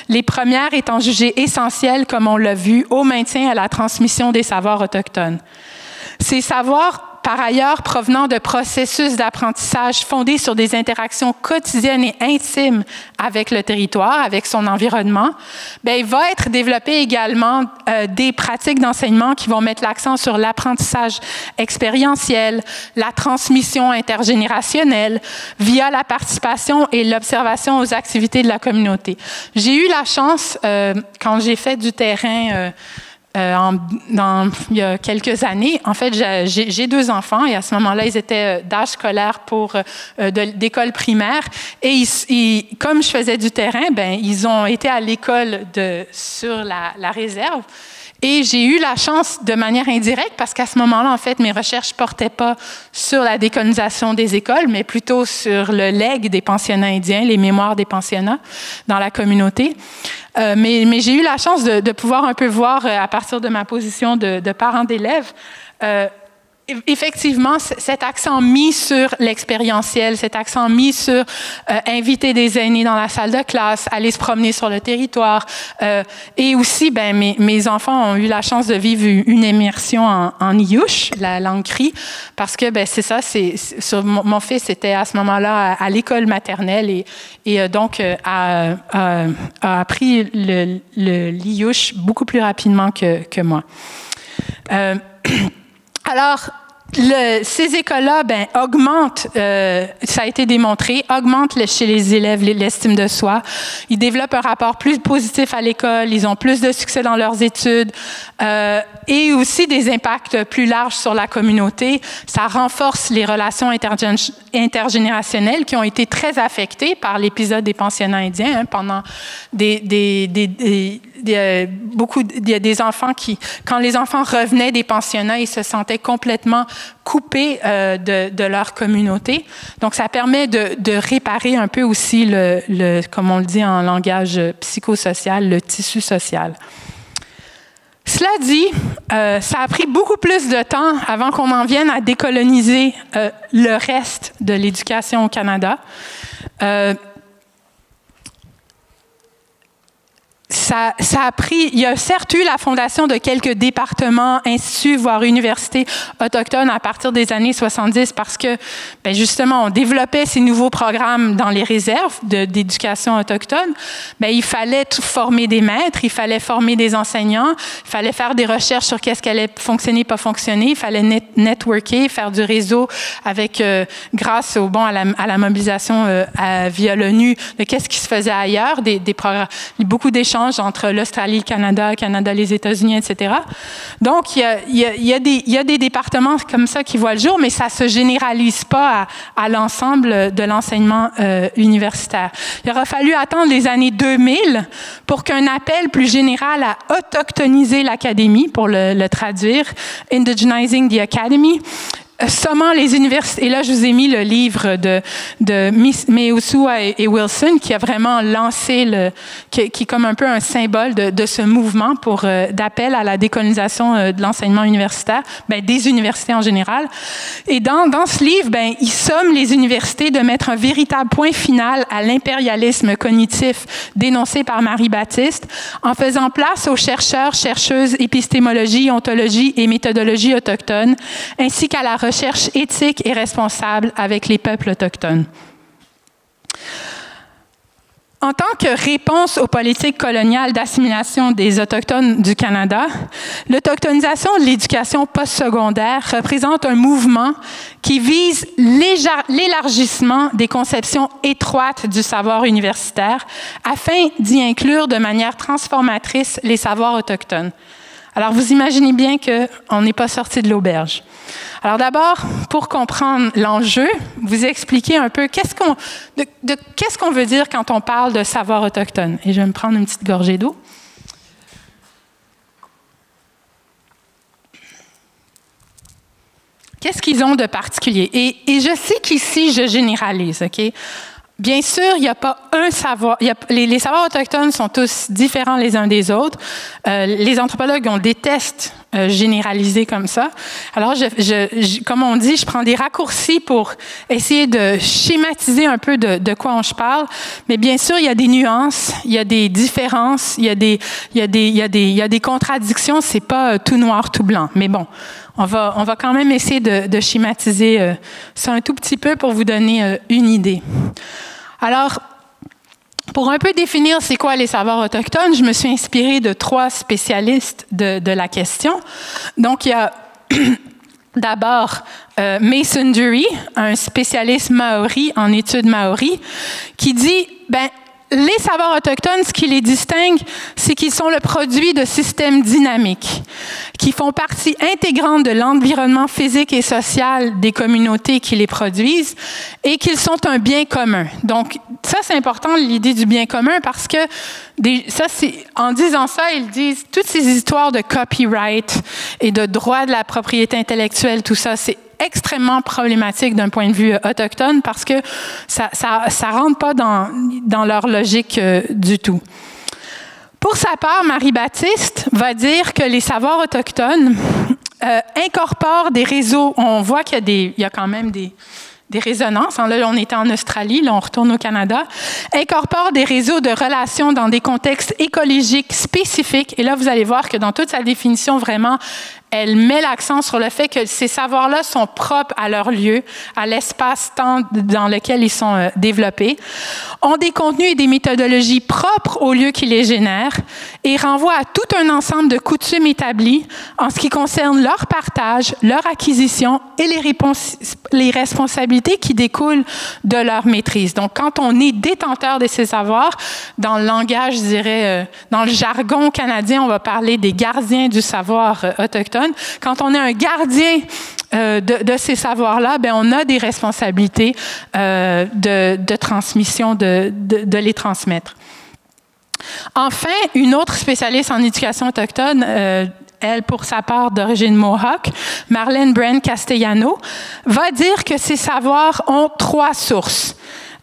les premières étant jugées essentielles, comme on l'a vu, au maintien et à la transmission des savoirs autochtones. Ces savoirs, par ailleurs, provenant de processus d'apprentissage fondés sur des interactions quotidiennes et intimes avec le territoire, avec son environnement, il va être développé également des pratiques d'enseignement qui vont mettre l'accent sur l'apprentissage expérientiel, la transmission intergénérationnelle, via la participation et l'observation aux activités de la communauté. J'ai eu la chance, quand j'ai fait du terrain il y a quelques années, en fait, j'ai 2 enfants et à ce moment-là, ils étaient d'âge scolaire d'école primaire. Et comme je faisais du terrain, ils ont été à l'école sur la réserve. Et j'ai eu la chance de manière indirecte, parce qu'à ce moment-là, en fait, mes recherches ne portaient pas sur la décolonisation des écoles, mais plutôt sur le legs des pensionnats indiens, les mémoires des pensionnats dans la communauté. Mais j'ai eu la chance de pouvoir un peu voir, à partir de ma position de parent d'élèves, effectivement, cet accent mis sur l'expérientiel, cet accent mis sur inviter des aînés dans la salle de classe, aller se promener sur le territoire. Et aussi, mes enfants ont eu la chance de vivre une immersion en Iyush, la langue cri, parce que c'est ça, mon fils était à ce moment-là à l'école maternelle et donc a appris l'Iyush beaucoup plus rapidement que moi. Alors, ces écoles-là augmentent, ça a été démontré, augmentent chez les élèves l'estime de soi. Ils développent un rapport plus positif à l'école, ils ont plus de succès dans leurs études et aussi des impacts plus larges sur la communauté. Ça renforce les relations intergénérationnelles qui ont été très affectées par l'épisode des pensionnats indiens pendant il y a des enfants qui, quand les enfants revenaient des pensionnats, ils se sentaient complètement coupés de leur communauté. Donc, ça permet de réparer un peu aussi comme on le dit en langage psychosocial, le tissu social. Cela dit, ça a pris beaucoup plus de temps avant qu'on en vienne à décoloniser le reste de l'éducation au Canada. Ça a pris, il y a certes eu la fondation de quelques départements, instituts, voire universités autochtones à partir des années 70 parce que, bien justement, on développait ces nouveaux programmes dans les réserves d'éducation autochtone. Bien, il fallait former des maîtres, il fallait former des enseignants, il fallait faire des recherches sur qu'est-ce qui allait fonctionner, pas fonctionner, il fallait networker, faire du réseau avec, grâce au, bon, à la mobilisation via l'ONU de qu'est-ce qui se faisait ailleurs, des programmes, beaucoup d'échanges entre l'Australie, le Canada, les États-Unis, etc. Donc, il y a des départements comme ça qui voient le jour, mais ça ne se généralise pas à l'ensemble de l'enseignement universitaire. Il aura fallu attendre les années 2000 pour qu'un appel plus général à autochtoniser l'académie, pour le traduire, Indigenizing the Academy, sommant les universités, et là je vous ai mis le livre de Meusua et Wilson qui a vraiment lancé, qui est comme un peu un symbole de ce mouvement d'appel à la décolonisation de l'enseignement universitaire, bien, des universités en général. Et dans ce livre, bien, il somme les universités de mettre un véritable point final à l'impérialisme cognitif dénoncé par Marie-Baptiste en faisant place aux chercheurs, chercheuses, épistémologie, ontologie et méthodologie autochtones, ainsi qu'à la recherche éthique et responsable avec les peuples autochtones. En tant que réponse aux politiques coloniales d'assimilation des Autochtones du Canada, l'autochtonisation de l'éducation postsecondaire représente un mouvement qui vise l'élargissement des conceptions étroites du savoir universitaire afin d'y inclure de manière transformatrice les savoirs autochtones. Alors, vous imaginez bien qu'on n'est pas sorti de l'auberge. Alors d'abord, pour comprendre l'enjeu, vous expliquer un peu qu'est-ce qu'on veut dire quand on parle de savoir autochtone. Et je vais me prendre une petite gorgée d'eau. Qu'est-ce qu'ils ont de particulier? Et je sais qu'ici, je généralise, OK? Bien sûr, il n'y a pas un savoir. Les savoirs autochtones sont tous différents les uns des autres. Les anthropologues, on déteste généraliser comme ça. Alors, comme on dit, je prends des raccourcis pour essayer de schématiser un peu de quoi je parle. Mais bien sûr, il y a des nuances, il y a des différences, il y a des contradictions. C'est pas tout noir, tout blanc. Mais bon, on va quand même essayer de schématiser ça un tout petit peu pour vous donner une idée. Alors, pour un peu définir c'est quoi les savoirs autochtones, je me suis inspirée de 3 spécialistes de la question. Donc, il y a d'abord Mason Dury, un spécialiste maori en études maori, qui dit, les savoirs autochtones, ce qui les distingue, c'est qu'ils sont le produit de systèmes dynamiques, qui font partie intégrante de l'environnement physique et social des communautés qui les produisent et qu'ils sont un bien commun. Donc, ça, c'est important, l'idée du bien commun, parce que en disant ça, ils disent toutes ces histoires de copyright et de droit de la propriété intellectuelle, tout ça, c'est extrêmement problématique d'un point de vue autochtone parce que ça rentre pas dans leur logique du tout. Pour sa part, Marie-Baptiste va dire que les savoirs autochtones incorporent des réseaux. On voit qu'il y a quand même des résonances. Là, on était en Australie, là, on retourne au Canada. Incorporent des réseaux de relations dans des contextes écologiques spécifiques. Et là, vous allez voir que dans toute sa définition, vraiment, elle met l'accent sur le fait que ces savoirs-là sont propres à leur lieu, à l'espace-temps dans lequel ils sont développés, ont des contenus et des méthodologies propres au lieu qui les génèrent et renvoient à tout un ensemble de coutumes établies en ce qui concerne leur partage, leur acquisition et les responsabilités qui découlent de leur maîtrise. Donc, quand on est détenteur de ces savoirs, dans le langage, je dirais, dans le jargon canadien, on va parler des gardiens du savoir autochtone. Quand on est un gardien de ces savoirs-là, on a des responsabilités de transmission, de les transmettre. Enfin, une autre spécialiste en éducation autochtone, elle, pour sa part d'origine Mohawk, Marlene Brand Castellano, va dire que ces savoirs ont 3 sources.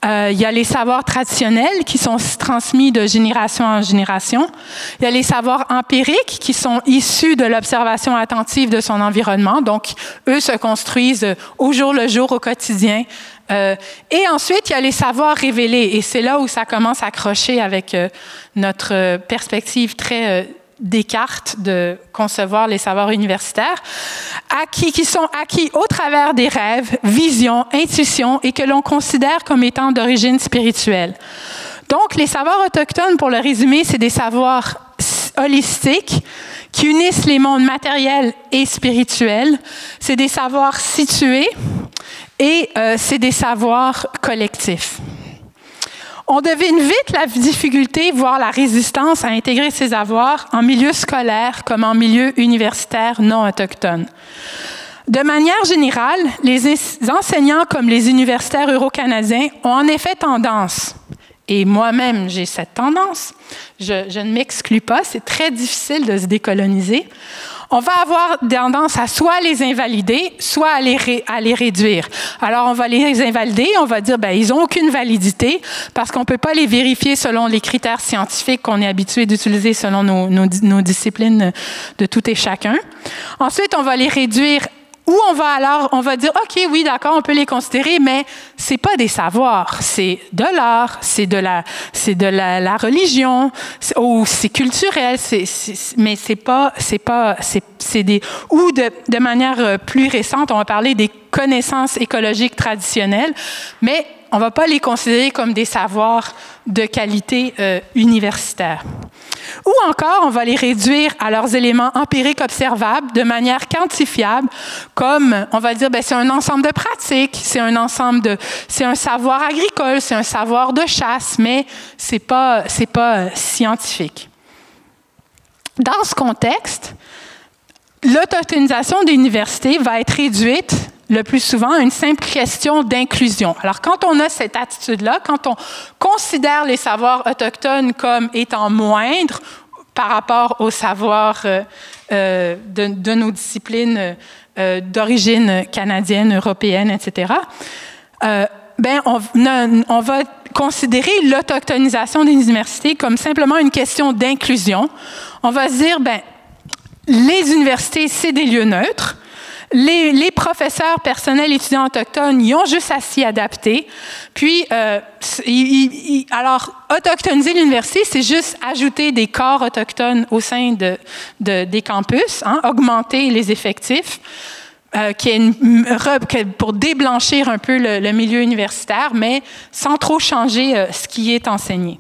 Il y a les savoirs traditionnels qui sont transmis de génération en génération. Il y a les savoirs empiriques qui sont issus de l'observation attentive de son environnement. Donc, eux se construisent au jour le jour, au quotidien. Et ensuite, il y a les savoirs révélés. Et c'est là où ça commence à accrocher avec notre perspective très Descartes de concevoir les savoirs universitaires, qui sont acquis au travers des rêves, visions, intuitions et que l'on considère comme étant d'origine spirituelle. Donc, les savoirs autochtones, pour le résumer, c'est des savoirs holistiques qui unissent les mondes matériels et spirituels. C'est des savoirs situés et c'est des savoirs collectifs. On devine vite la difficulté, voire la résistance à intégrer ces savoirs en milieu scolaire comme en milieu universitaire non autochtone. De manière générale, les enseignants comme les universitaires euro-canadiens ont en effet tendance, et moi-même j'ai cette tendance, je ne m'exclus pas, c'est très difficile de se décoloniser. On va avoir tendance à soit les invalider, soit à les réduire. Alors, on va les invalider, on va dire, ben, ils n'ont aucune validité parce qu'on ne peut pas les vérifier selon les critères scientifiques qu'on est habitué d'utiliser selon nos disciplines de tout et chacun. Ensuite, on va les réduire. Ou on va dire, OK, oui, d'accord, on peut les considérer, mais c'est pas des savoirs, c'est de l'art, c'est de la religion, ou c'est culturel, mais c'est des, ou de manière plus récente, on va parler des connaissances écologiques traditionnelles, mais on va pas les considérer comme des savoirs de qualité universitaire. Ou encore, on va les réduire à leurs éléments empiriques observables de manière quantifiable, comme, on va dire, ben, c'est un ensemble de pratiques, c'est un savoir agricole, c'est un savoir de chasse, mais c'est pas scientifique. Dans ce contexte, l'autochtonisation des universités va être réduite le plus souvent à une simple question d'inclusion. Alors, quand on a cette attitude-là, quand on considère les savoirs autochtones comme étant moindres par rapport aux savoirs de nos disciplines d'origine canadienne, européenne, etc., on va considérer l'autochtonisation des universités comme simplement une question d'inclusion. On va se dire, les universités, c'est des lieux neutres. Les professeurs, personnels, étudiants autochtones, ils ont juste à s'y adapter. Puis, alors, autochtoniser l'université, c'est juste ajouter des corps autochtones au sein des campus, augmenter les effectifs, pour déblanchir un peu le milieu universitaire, mais sans trop changer ce qui est enseigné.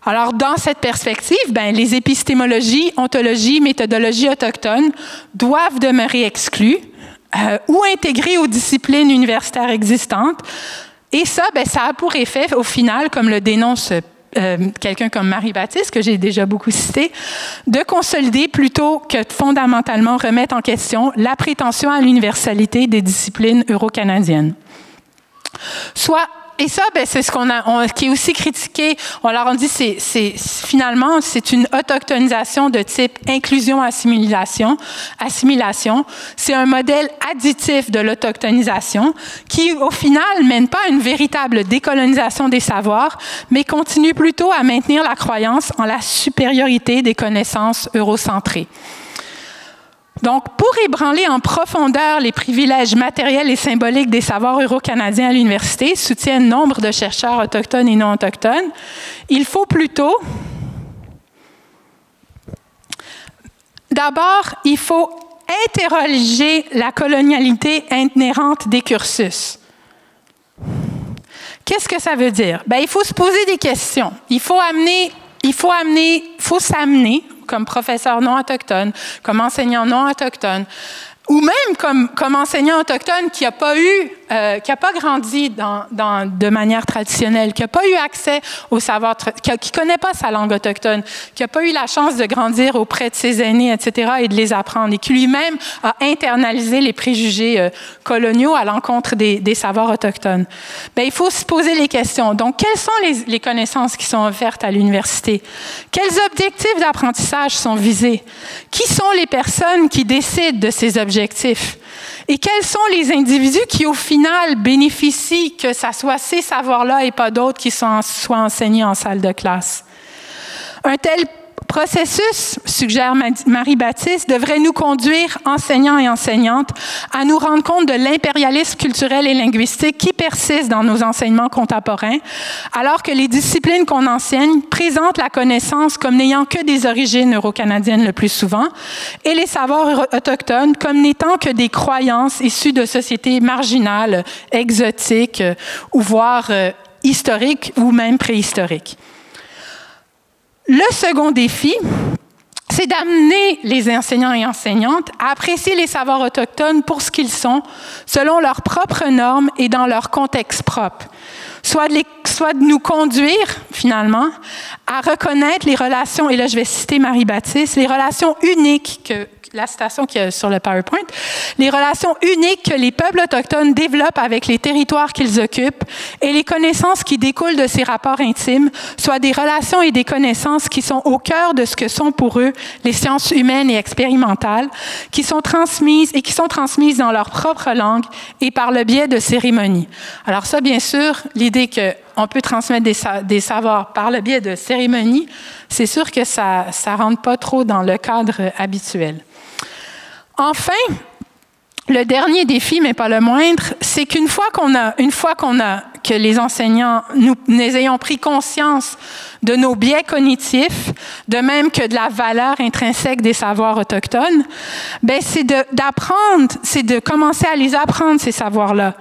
Alors, dans cette perspective, les épistémologies, ontologies, méthodologies autochtones doivent demeurer exclues ou intégrées aux disciplines universitaires existantes. Et ça, ça a pour effet, au final, comme le dénonce quelqu'un comme Marie-Baptiste, que j'ai déjà beaucoup cité, de consolider plutôt que de fondamentalement remettre en question la prétention à l'universalité des disciplines euro-canadiennes. Et ça, c'est ce qui est aussi critiqué. On leur a dit, finalement, c'est une autochtonisation de type inclusion-assimilation. C'est un modèle additif de l'autochtonisation qui, au final, mène pas à une véritable décolonisation des savoirs, mais continue plutôt à maintenir la croyance en la supériorité des connaissances eurocentrées. Donc, pour ébranler en profondeur les privilèges matériels et symboliques des savoirs euro-canadiens à l'université, soutiennent nombre de chercheurs autochtones et non autochtones, il faut plutôt... D'abord, il faut interroger la colonialité inhérente des cursus. Qu'est-ce que ça veut dire? Il faut se poser des questions. Il faut s'amener comme professeur non autochtone, comme enseignant non autochtone, ou même comme enseignant autochtone qui n'a pas grandi de manière traditionnelle, qui n'a pas eu accès au savoir, qui ne connaît pas sa langue autochtone, qui n'a pas eu la chance de grandir auprès de ses aînés, etc., et de les apprendre, et qui lui-même a internalisé les préjugés coloniaux à l'encontre des savoirs autochtones. Il faut se poser les questions. Donc, quelles sont les connaissances qui sont offertes à l'université? Quels objectifs d'apprentissage sont visés? Qui sont les personnes qui décident de ces objectifs? objectif? Et quels sont les individus qui, au final, bénéficient que ça soit ces savoirs-là et pas d'autres qui soient enseignés en salle de classe? Un tel processus, suggère Marie-Baptiste, devrait nous conduire, enseignants et enseignantes, à nous rendre compte de l'impérialisme culturel et linguistique qui persiste dans nos enseignements contemporains, alors que les disciplines qu'on enseigne présentent la connaissance comme n'ayant que des origines euro-canadiennes le plus souvent, et les savoirs autochtones comme n'étant que des croyances issues de sociétés marginales, exotiques, ou voire historiques ou même préhistoriques. Le second défi, c'est d'amener les enseignants et enseignantes à apprécier les savoirs autochtones pour ce qu'ils sont, selon leurs propres normes et dans leur contexte propre. Soit de nous conduire, finalement, à reconnaître les relations, et là je vais citer Marie-Baptiste, les relations uniques que la citation qui est sur le PowerPoint, les relations uniques que les peuples autochtones développent avec les territoires qu'ils occupent et les connaissances qui découlent de ces rapports intimes, soit des relations et des connaissances qui sont au cœur de ce que sont pour eux les sciences humaines et expérimentales, qui sont transmises dans leur propre langue et par le biais de cérémonies. Alors ça, bien sûr, l'idée qu'on peut transmettre des savoirs par le biais de cérémonies, c'est sûr que ça ne rentre pas trop dans le cadre habituel. Enfin, le dernier défi, mais pas le moindre, c'est que les enseignants, nous ayons pris conscience de nos biais cognitifs, de même que de la valeur intrinsèque des savoirs autochtones, c'est de commencer à les apprendre, ces savoirs-là,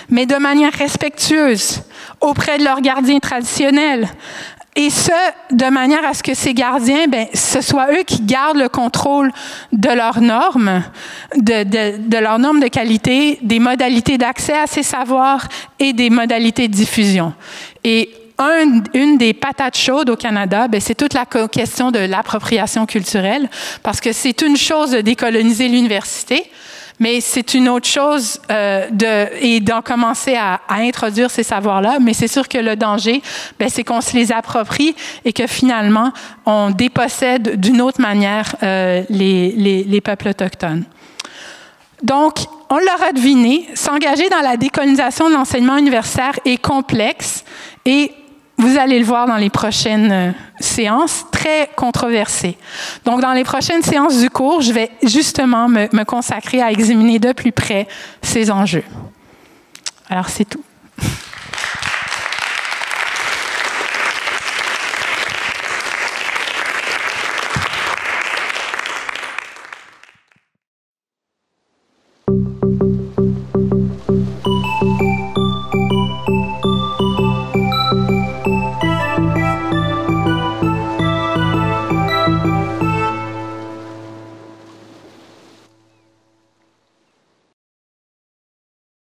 mais de manière respectueuse, auprès de leurs gardiens traditionnels. Et ce, de manière à ce que ces gardiens, ce soit eux qui gardent le contrôle de leurs normes, de leurs normes de qualité, des modalités d'accès à ces savoirs et des modalités de diffusion. Et une des patates chaudes au Canada, c'est toute la question de l'appropriation culturelle, parce que c'est une chose de décoloniser l'université, mais c'est une autre chose d'en commencer à introduire ces savoirs-là. Mais c'est sûr que le danger, c'est qu'on se les approprie et que finalement, on dépossède d'une autre manière les peuples autochtones. Donc, on l'aura deviné, s'engager dans la décolonisation de l'enseignement universitaire est complexe et vous allez le voir dans les prochaines séances, très controversé. Donc, dans les prochaines séances du cours, je vais justement me consacrer à examiner de plus près ces enjeux. Alors, c'est tout.